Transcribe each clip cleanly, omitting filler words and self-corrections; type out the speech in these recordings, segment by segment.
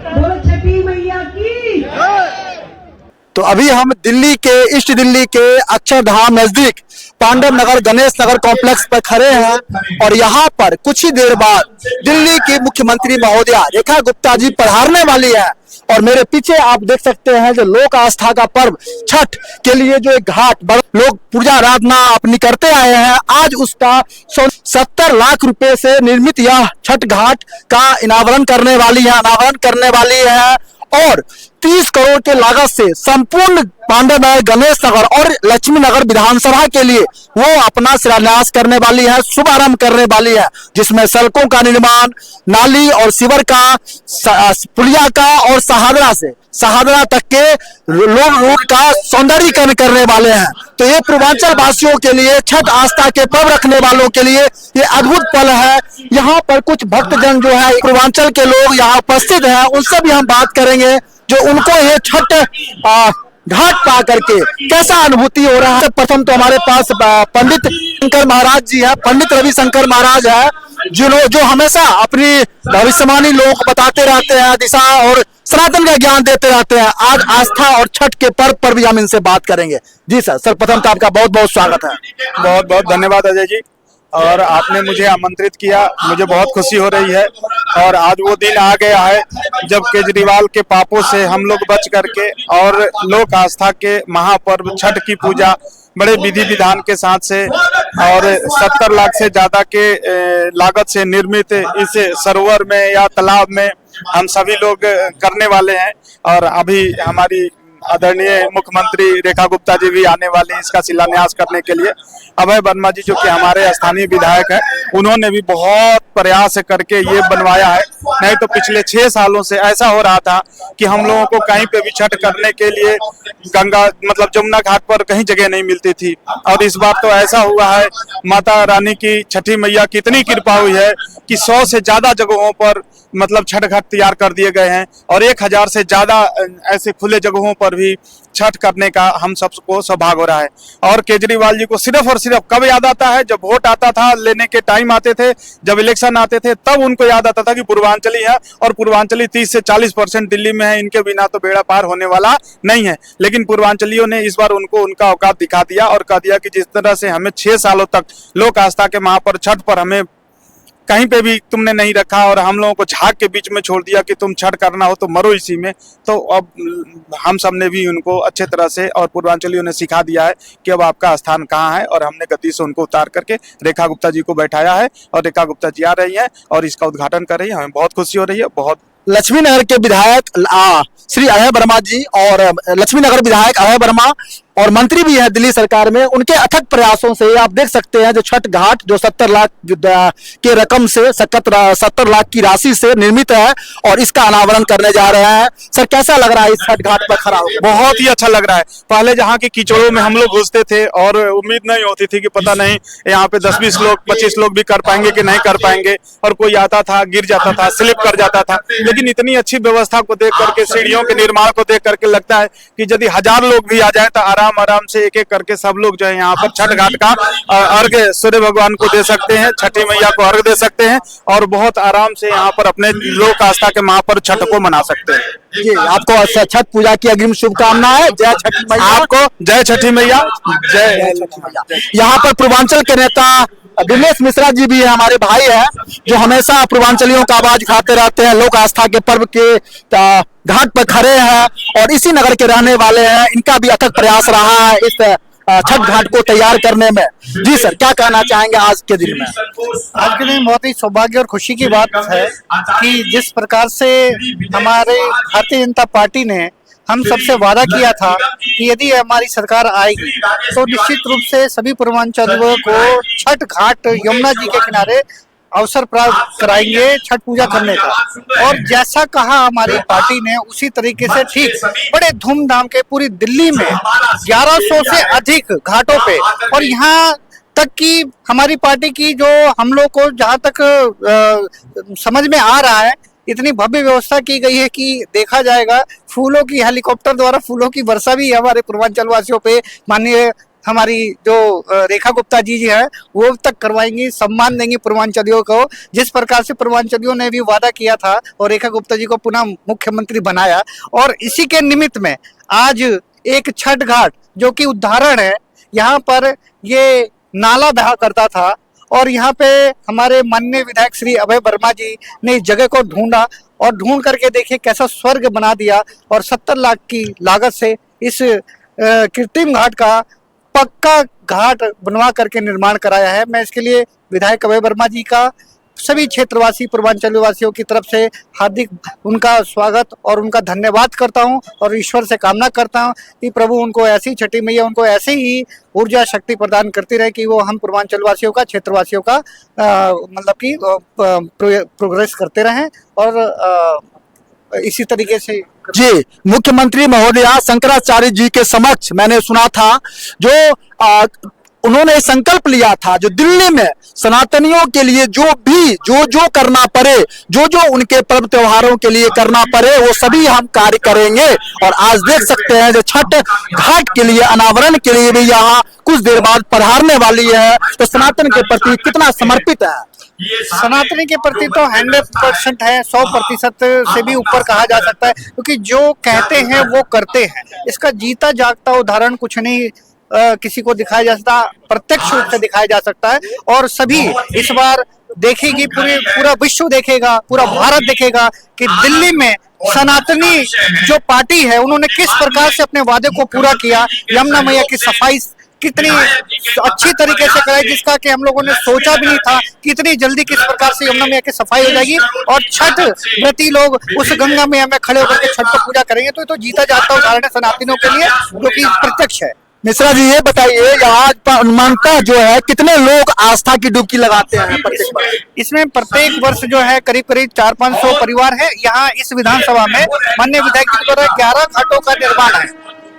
बोलो छठी मैया की। तो अभी हम दिल्ली के ईस्ट दिल्ली के अक्षरधाम नजदीक पांडव नगर गणेश नगर कॉम्प्लेक्स पर खड़े हैं और यहाँ पर कुछ ही देर बाद दिल्ली की मुख्यमंत्री महोदया रेखा गुप्ता जी पधारने वाली है। और मेरे पीछे आप देख सकते हैं जो लोक आस्था का पर्व छठ के लिए जो एक घाट लोग पूजा आराधना अपनी करते आए हैं, आज उसका 70 लाख रुपए से निर्मित यह छठ घाट का अनावरण करने वाली है और 30 करोड़ के लागत से संपूर्ण पांडव नगर गणेश नगर और लक्ष्मी नगर विधानसभा के लिए वो अपना शिलान्यास करने वाली है, शुभारंभ करने वाली है, जिसमें सड़कों का निर्माण, नाली और सीवर का, पुलिया का और सहादरा तक के रोड का सौंदर्यीकरण करने वाले हैं। तो ये पूर्वांचल वासियों के लिए, छठ आस्था के पर्व रखने वालों के लिए ये अद्भुत पल है। यहाँ पर कुछ भक्तजन जो है पूर्वांचल के लोग यहाँ उपस्थित हैं, उनसे भी हम बात करेंगे जो उनको ये छठ घाट पा करके कैसा अनुभूति हो रहा है। प्रथम तो हमारे पास पंडित शंकर महाराज जी है, पंडित रविशंकर महाराज है, जो हमेशा अपनी भविष्यवाणी लोगों को बताते रहते हैं, दिशा और सनातन का ज्ञान देते रहते हैं। आज आस्था और छठ के पर्व पर भी हम इनसे बात करेंगे। जी सर प्रथम तो आपका बहुत बहुत स्वागत है। बहुत बहुत धन्यवाद अजय जी, और आपने मुझे आमंत्रित किया, मुझे बहुत खुशी हो रही है। और आज वो दिन आ गया है जब केजरीवाल के पापों से हम लोग बच करके और लोक आस्था के महापर्व छठ की पूजा बड़े विधि विधान के साथ से और 70 लाख से ज्यादा के लागत से निर्मित इस सरोवर में या तालाब में हम सभी लोग करने वाले हैं। और अभी हमारी आदरणीय मुख्यमंत्री रेखा गुप्ता जी भी आने वाले हैं इसका शिलान्यास करने के लिए। अभय वर्मा जी जो कि हमारे स्थानीय विधायक हैं, उन्होंने भी बहुत प्रयास करके ये बनवाया है। नहीं तो पिछले 6 सालों से ऐसा हो रहा था कि हम लोगों को कहीं पे भी छठ करने के लिए गंगा मतलब जमुना घाट पर कहीं जगह नहीं मिलती थी। और इस बार तो ऐसा हुआ है, माता रानी की छठी मैया की इतनी कृपा हुई है कि 100 से ज्यादा जगहों पर मतलब छठ घाट तैयार कर दिए गए हैं और 1000 से ज्यादा ऐसे खुले जगहों पर भी छठ करने का हम सबको सौभाग्य हो रहा है। और केजरीवाल जी को सिर्फ और सिर्फ कब याद आता है, जब वोट आता था, लेने के टाइम आते थे, जब इलेक्शन आते थे, तब उनको याद आता था कि पूर्वांचली है और पूर्वांचली 30 से 40% दिल्ली में है, इनके बिना तो बेड़ा पार होने वाला नहीं है। लेकिन पूर्वांचलियों ने इस बार उनको उनका औकात दिखा दिया और कह दिया कि जिस तरह से हमें 6 सालों तक लोक आस्था के महापर्व छठ पर हमें कहीं पे भी तुमने नहीं रखा और हम लोगों को झाग के बीच में छोड़ दिया कि तुम छठ करना हो तो मरो इसी में, तो अब हम सब ने भी उनको अच्छे तरह से और पूर्वांचलियों ने सिखा दिया है कि अब आपका स्थान कहाँ है। और हमने गद्दी से उनको उतार करके रेखा गुप्ता जी को बैठाया है और रेखा गुप्ता जी आ रही हैं और इसका उद्घाटन कर रही है। हमें बहुत खुशी हो रही है। बहुत लक्ष्मी नगर के विधायक श्री अभय वर्मा जी और लक्ष्मी नगर विधायक अभय वर्मा और मंत्री भी है दिल्ली सरकार में, उनके अथक प्रयासों से आप देख सकते हैं जो छठ घाट जो 70 लाख के रकम से 70 लाख की राशि से निर्मित है और इसका अनावरण करने जा रहे हैं। सर कैसा लग रहा है इस छठ घाट पर खड़ा होकर? बहुत ही अच्छा लग रहा है। पहले जहाँ की कीचड़ों में हम लोग घुसते थे और उम्मीद नहीं होती थी कि पता नहीं यहाँ पे 10-20 लोग 25 लोग भी कर पाएंगे कि नहीं कर पाएंगे, और कोई आता था गिर जाता था, स्लिप कर जाता था। लेकिन इतनी अच्छी व्यवस्था को देख करके, सीढ़ियों के निर्माण को देख करके लगता है कि यदि 1000 लोग भी आ जाए तो आराम से एक एक करके सब लोग जो है यहाँ पर छठ घाट का अर्घ्य सूर्य भगवान को दे सकते हैं, छठी मैया को अर्घ्य दे सकते हैं और बहुत आराम से यहाँ पर अपने लोक आस्था के महापर्व छठ को मना सकते हैं। जी आपको छठ पूजा की अग्रिम शुभकामनाएं। जय छठी मैया। आपको जय छठी मैया। जय छठी मैया। यहाँ पर पूर्वांचल के नेता दिनेश मिश्रा जी भी है, हमारे भाई है, जो हमेशा पूर्वांचलियों का आवाज उठाते रहते हैं, लोक आस्था के पर्व के घाट पर खड़े हैं और इसी नगर के रहने वाले हैं। इनका भी अथक प्रयास रहा है इस छठ घाट को तैयार करने में। जी सर क्या कहना चाहेंगे आज के दिन में? आज के दिन बहुत ही सौभाग्य और खुशी की बात है कि जिस प्रकार से हमारे भारतीय जनता पार्टी ने हम सबसे वादा किया था कि यदि हमारी सरकार आएगी तो निश्चित रूप से सभी पूर्वांचलियों को छठ घाट यमुना जी के किनारे अवसर प्राप्त कराएंगे छठ पूजा करने का। और जैसा कहा हमारी पार्टी ने उसी तरीके से ठीक बड़े धूमधाम के पूरी दिल्ली में 1100 से अधिक घाटों पे, और यहाँ तक कि हमारी पार्टी की जो हम लोग को जहाँ तक समझ में आ रहा है इतनी भव्य व्यवस्था की गई है कि देखा जाएगा फूलों की हेलीकॉप्टर द्वारा फूलों की वर्षा भी हमारे पूर्वांचल वासियों पे माननीय हमारी जो रेखा गुप्ता जी है वो तक करवाएंगी, सम्मान देंगी पूर्वांचलियों को। जिस प्रकार से पूर्वांचलियों ने भी वादा किया था और रेखा गुप्ता जी को पुनः मुख्यमंत्री बनाया, और इसी के निमित्त में आज एक छठ घाट जो कि उदाहरण है, यहाँ पर ये नाला बहा करता था और यहाँ पे हमारे माननीय विधायक श्री अभय वर्मा जी ने इस जगह को ढूंढा और ढूंढ करके देखिए कैसा स्वर्ग बना दिया, और 70 लाख की लागत से इस कृत्रिम घाट का पक्का घाट बनवा करके निर्माण कराया है। मैं इसके लिए विधायक अभय वर्मा जी का सभी क्षेत्रवासी पूर्वांचल वासियों की तरफ से हार्दिक उनका स्वागत और उनका धन्यवाद करता हूं, और ईश्वर से कामना करता हूं कि प्रभु उनको ऐसी छठी मैया उनको ऐसे ही ऊर्जा शक्ति प्रदान करती रहे कि वो हम पूर्वांचल वासियों का, क्षेत्रवासियों का मतलब कि प्रोग्रेस करते रहें। और इसी तरीके से जी, मुख्यमंत्री महोदया शंकराचार्य जी के समक्ष मैंने सुना था जो उन्होंने संकल्प लिया था, जो दिल्ली में सनातनियों के लिए जो करना पड़े, जो उनके पर्व त्योहारों के लिए करना पड़े, वो सभी हम कार्य करेंगे। और आज देख सकते हैं जो छठ घाट के लिए अनावरण के लिए भी यहाँ कुछ देर बाद पधारने वाली है, तो सनातन के प्रति कितना समर्पित है। सनातनी के प्रति तो 100% है, 100% से भी ऊपर कहा जा सकता है, क्योंकि जो कहते हैं वो करते हैं। इसका जीता जागता उदाहरण कुछ नहीं किसी को दिखाया जा सकता, प्रत्यक्ष रूप से दिखाया जा सकता है। और सभी इस बार देखेगी, पूरा विश्व देखेगा, पूरा भारत देखेगा कि दिल्ली में सनातनी जो पार्टी है उन्होंने किस प्रकार से अपने वादे को पूरा किया। यमुना मैया की सफाई कितनी अच्छी तरीके से कराई, जिसका कि हम लोगों ने सोचा भी नहीं था कि इतनी जल्दी किस प्रकार से यमुना मैया की सफाई हो जाएगी और छठ व्रती लोग उस गंगा मैया में खड़े होकर के छठ को पूजा करेंगे। तो जीता जाता उदाहरण है सनातनियों के लिए, जो कि प्रत्यक्ष है। मिश्रा जी, ये बताइए यहाँ मानता जो है कितने लोग आस्था की डुबकी लगाते हैं प्रत्येक वर्ष? इसमें प्रत्येक वर्ष जो है करीब 400-500 परिवार है। यहाँ इस विधानसभा में माननीय विधायक जी द्वारा 11 घाटों का निर्माण है,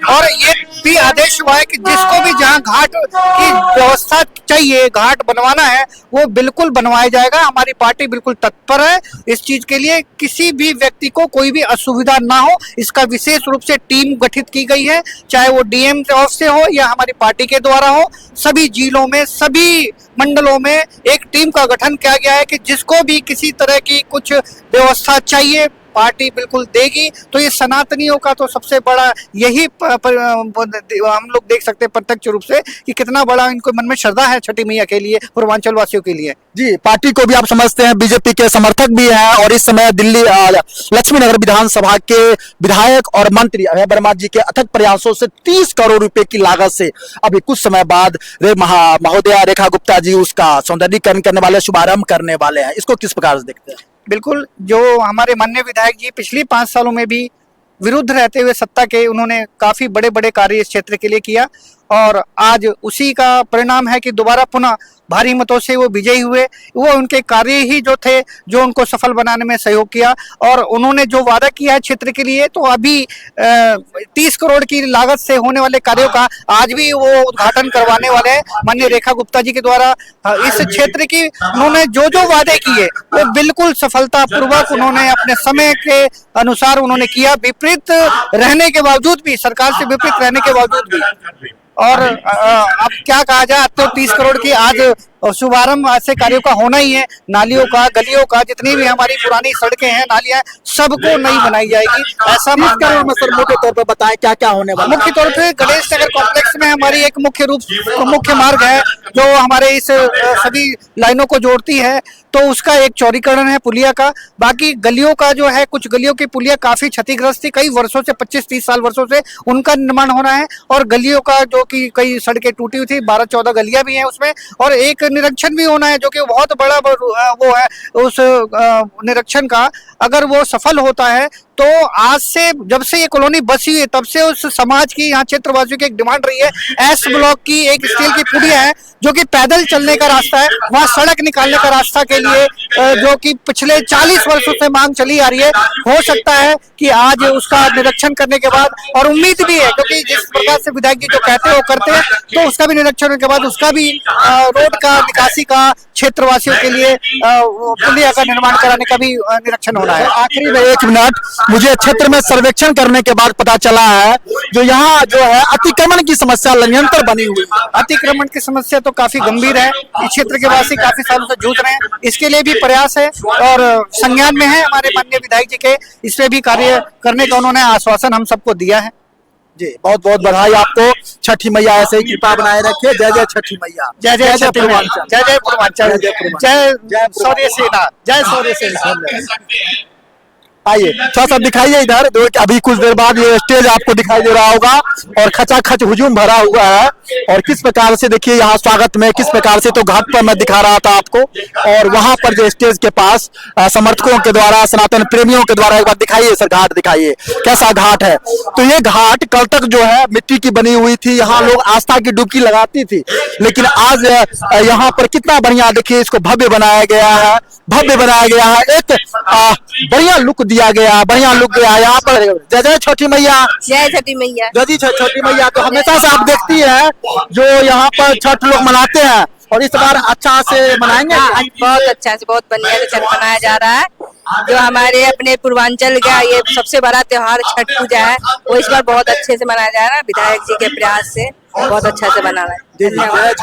और ये भी आदेश हुआ है कि जिसको भी जहाँ घाट की व्यवस्था चाहिए, घाट बनवाना है, वो बिल्कुल बनवाया जाएगा। हमारी पार्टी बिल्कुल तत्पर है इस चीज के लिए, किसी भी व्यक्ति को कोई भी असुविधा ना हो, इसका विशेष रूप से टीम गठित की गई है, चाहे वो डीएम ऑफ से हो या हमारी पार्टी के द्वारा हो। सभी जिलों में, सभी मंडलों में एक टीम का गठन किया गया है कि जिसको भी किसी तरह की कुछ व्यवस्था चाहिए पार्टी बिल्कुल देगी। तो ये सनातनियों का तो सबसे बड़ा यही हम लोग देख सकते हैं प्रत्यक्ष रूप से कि कितना बड़ा इनको मन में श्रद्धा है छठी मैया के लिए, पूर्वांचल वासियों के लिए। जी, पार्टी को भी आप समझते हैं बीजेपी के समर्थक भी हैं, और इस समय दिल्ली लक्ष्मी नगर विधानसभा के विधायक और मंत्री अभय वर्मा जी के अथक प्रयासों से 30 करोड़ रुपए की लागत से अभी कुछ समय बाद महोदया रेखा गुप्ता जी उसका सौंदर्यीकरण करने वाले, शुभारंभ करने वाले हैं। इसको किस प्रकार से देखते हैं? बिल्कुल, जो हमारे माननीय विधायक जी पिछली 5 सालों में भी विरुद्ध रहते हुए सत्ता के उन्होंने काफी बड़े बड़े कार्य इस क्षेत्र के लिए किया, और आज उसी का परिणाम है कि दोबारा पुनः भारी मतों से वो विजयी हुए। वो उनके कार्य ही जो थे जो उनको सफल बनाने में सहयोग किया, और उन्होंने जो वादा किया है क्षेत्र के लिए, तो अभी 30 करोड़ की लागत से होने वाले कार्यों का आज भी वो उद्घाटन करवाने वाले हैं माननीय रेखा गुप्ता जी के द्वारा। इस क्षेत्र की उन्होंने जो वादे किए वो बिल्कुल सफलता पूर्वक उन्होंने अपने समय के अनुसार उन्होंने किया, विपरीत रहने के बावजूद भी, सरकार से विपरीत रहने के बावजूद भी। और अब क्या कहा जाए, अब तो 30 करोड़ की आज शुभारंभ ऐसे कार्यों का होना ही है। नालियों का, गलियों का, जितनी भी हमारी पुरानी सड़कें हैं, नालियां, सबको नई बनाई जाएगी। ऐसा करोड़ में सर मोटे तौर पर बताएं क्या क्या होने वाला? मुख्य तौर पे गणेश नगर कॉम्प्लेक्स में हमारी एक मुख्य मार्ग है जो हमारे इस सभी लाइनों को जोड़ती है, तो उसका एक चौड़ीकरण है पुलिया का। बाकी गलियों का जो है, कुछ गलियों की पुलिया काफी क्षतिग्रस्त थी कई वर्षों से, 25-30 साल वर्षों से, उनका निर्माण होना है। और गलियों का जो कि कई सड़कें टूटी हुई थी, 12-14 गलियां भी हैं उसमें, और एक निरीक्षण भी होना है जो कि बहुत बड़ा वो है। उस निरीक्षण का अगर वो सफल होता है तो आज से, जब से ये कॉलोनी बसी है तब से उस समाज की, यहाँ क्षेत्रवासियों की एक डिमांड रही है, एस ब्लॉक की एक स्टील की पुलिया है जो कि पैदल चलने का रास्ता है, वहाँ सड़क निकालने का रास्ता के लिए जो कि पिछले 40 वर्षों से मांग चली आ रही है। हो सकता है कि आज उसका निरीक्षण करने के बाद, और उम्मीद भी है क्योंकि जिस प्रकार से विधायक जी जो कहते हैं वो करते हैं, तो उसका भी निरीक्षण के बाद उसका भी रोड का, निकासी का, क्षेत्रवासियों के लिए पुलिया का निर्माण कराने का भी निरीक्षण होना है। आखिरी में 1 मिनट, मुझे क्षेत्र में सर्वेक्षण करने के बाद पता चला है जो यहाँ जो है अतिक्रमण की समस्या निरंतर बनी हुई है। अतिक्रमण की समस्या तो काफी गंभीर है। इस क्षेत्र के वासी काफी सालों से जूझ रहे हैं। इसके लिए भी प्रयास है और संज्ञान में है हमारे माननीय विधायक जी के, इस पे भी कार्य करने का उन्होंने आश्वासन हम सबको दिया है। जी बहुत बहुत बधाई आपको। छठी मैया ऐसे ही कृपा बनाए रखे। जय जय छठी मैया। जय जय छठी मैया। जय जय पूर्वांचल। जय शौर्य सेना। जय शौर्य सेना। आइए थोड़ा सा दिखाइए इधर। अभी कुछ देर बाद ये स्टेज आपको दिखाई दे रहा होगा और खचाखच हुजूम भरा हुआ है। और किस प्रकार से देखिए यहाँ स्वागत में किस प्रकार से, तो घाट पर मैं दिखा रहा था आपको, और वहां पर जो स्टेज के पास समर्थकों के द्वारा, सनातन प्रेमियों के द्वारा, एक बार दिखाइए सर, घाट दिखाइए कैसा घाट है। तो ये घाट कल तक जो है मिट्टी की बनी हुई थी, यहाँ लोग आस्था की डुबकी लगाती थी, लेकिन आज यहाँ पर कितना बढ़िया देखिए इसको भव्य बनाया गया है। भव्य बनाया गया है, एक बढ़िया लुक दिया गया, बढ़िया लुक गया यहाँ पर। जय जय छठी मैया। जय छठी मैया। जय छठी मैया। तो हमेशा से आप देखती है जो यहाँ पर छठ लोग मनाते हैं, और इस बार अच्छा से मनाएंगे। बहुत अच्छा से, बहुत बढ़िया से छठ मनाया जा रहा है। जो हमारे अपने पूर्वांचल का ये सबसे बड़ा त्योहार छठ पूजा है, वो इस बार बहुत अच्छे से मनाया जा रहा है। विधायक जी के प्रयास से बहुत अच्छा से मना रहा है। धन्यवाद।